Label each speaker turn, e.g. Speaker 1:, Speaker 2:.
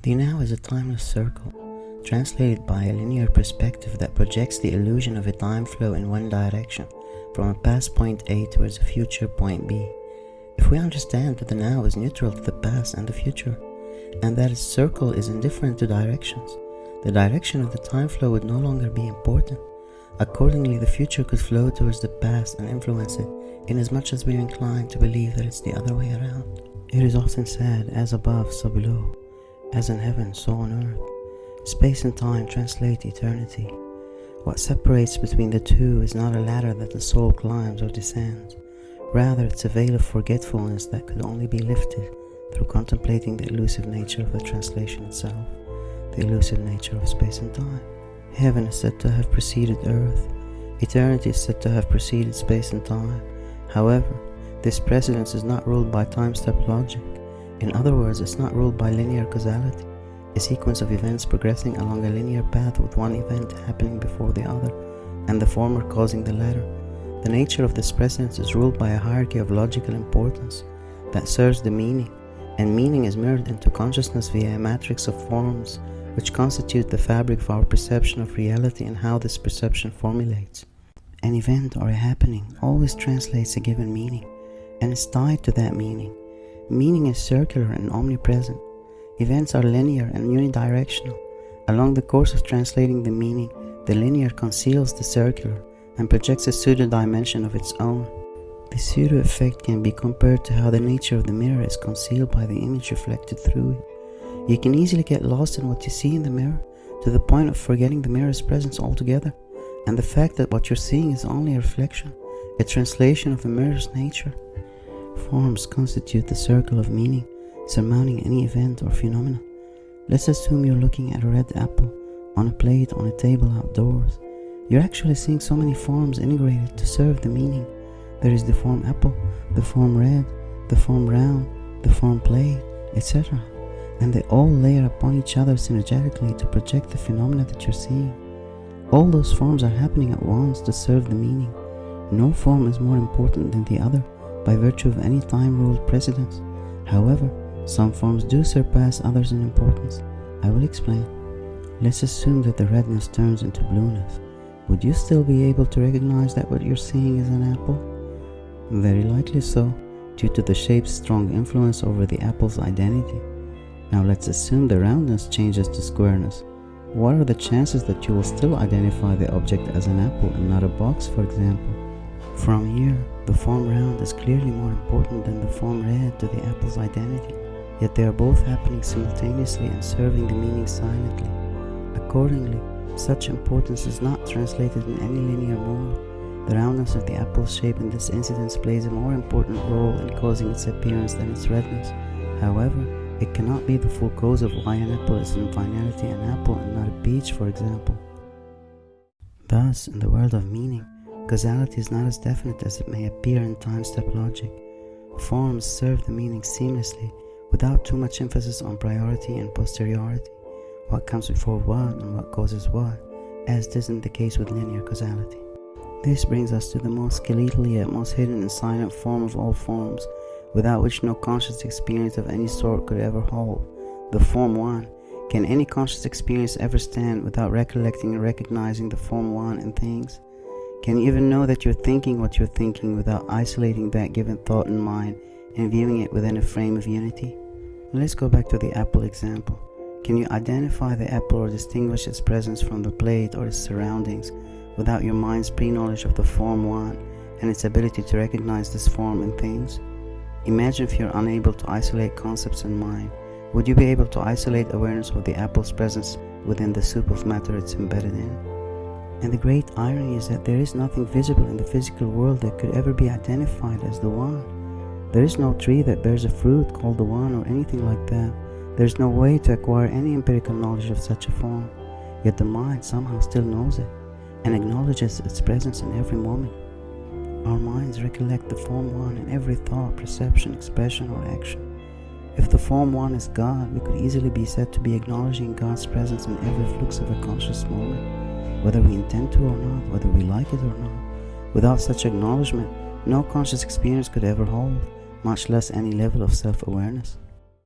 Speaker 1: The now is a timeless circle, translated by a linear perspective that projects the illusion of a time flow in one direction, from a past point A towards a future point B. If we understand that the now is neutral to the past and the future, and that its circle is indifferent to directions, the direction of the time flow would no longer be important. Accordingly, the future could flow towards the past and influence it, inasmuch as we are inclined to believe that it's the other way around. It is often said, as above, so below, as in heaven, so on earth. Space and time translate eternity. What separates between the two is not a ladder that the soul climbs or descends. Rather, it's a veil of forgetfulness that could only be lifted through contemplating the elusive nature of the translation itself, the elusive nature of space and time. Heaven is said to have preceded earth. Eternity is said to have preceded space and time. However, this precedence is not ruled by time-step logic. In other words, it's not ruled by linear causality, a sequence of events progressing along a linear path with one event happening before the other, and the former causing the latter. The nature of this precedence is ruled by a hierarchy of logical importance that serves the meaning, and meaning is mirrored into consciousness via a matrix of forms which constitute the fabric of our perception of reality and how this perception formulates. An event or a happening always translates a given meaning, and is tied to that meaning. Meaning is circular and omnipresent. Events are linear and unidirectional. Along the course of translating the meaning, the linear conceals the circular and projects a pseudo-dimension of its own. The pseudo-effect can be compared to how the nature of the mirror is concealed by the image reflected through it. You can easily get lost in what you see in the mirror, to the point of forgetting the mirror's presence altogether, and the fact that what you're seeing is only a reflection, a translation of the mirror's nature. Forms constitute the circle of meaning surmounting any event or phenomenon. Let's assume you're looking at a red apple on a plate on a table outdoors. You're actually seeing so many forms integrated to serve the meaning. There is the form apple, the form red, the form round, the form plate, etc. And they all layer upon each other synergetically to project the phenomena that you're seeing. All those forms are happening at once to serve the meaning. No form is more important than the other by virtue of any time-ruled precedence. However, some forms do surpass others in importance. I will explain. Let's assume that the redness turns into blueness. Would you still be able to recognize that what you're seeing is an apple? Very likely so, due to the shape's strong influence over the apple's identity. Now let's assume the roundness changes to squareness. What are the chances that you will still identify the object as an apple and not a box, for example? From here, the form round is clearly more important than the form red to the apple's identity, yet they are both happening simultaneously and serving the meaning silently. Accordingly, such importance is not translated in any linear mode. The roundness of the apple's shape in this incidence plays a more important role in causing its appearance than its redness. However, it cannot be the full cause of why an apple is in finality an apple and not a peach, for example. Thus, in the world of meaning, causality is not as definite as it may appear in time-step logic. Forms serve the meaning seamlessly, without too much emphasis on priority and posteriority, what comes before what and what causes what, as isn't the case with linear causality. This brings us to the most skeletal yet most hidden and silent form of all forms, without which no conscious experience of any sort could ever hold, the Form One. Can any conscious experience ever stand without recollecting and recognizing the Form One in things? Can you even know that you're thinking what you're thinking without isolating that given thought in mind and viewing it within a frame of unity? Let's go back to the apple example. Can you identify the apple or distinguish its presence from the plate or its surroundings without your mind's pre-knowledge of the Form One and its ability to recognize this form in things? Imagine if you're unable to isolate concepts in mind. Would you be able to isolate awareness of the apple's presence within the soup of matter it's embedded in? And the great irony is that there is nothing visible in the physical world that could ever be identified as the One. There is no tree that bears a fruit called the One or anything like that. There is no way to acquire any empirical knowledge of such a form. Yet the mind somehow still knows it and acknowledges its presence in every moment. Our minds recollect the Form One in every thought, perception, expression, or action. If the Form One is God, we could easily be said to be acknowledging God's presence in every flux of a conscious moment, whether we intend to or not, whether we like it or not. Without such acknowledgement, no conscious experience could ever hold, much less any level of self-awareness.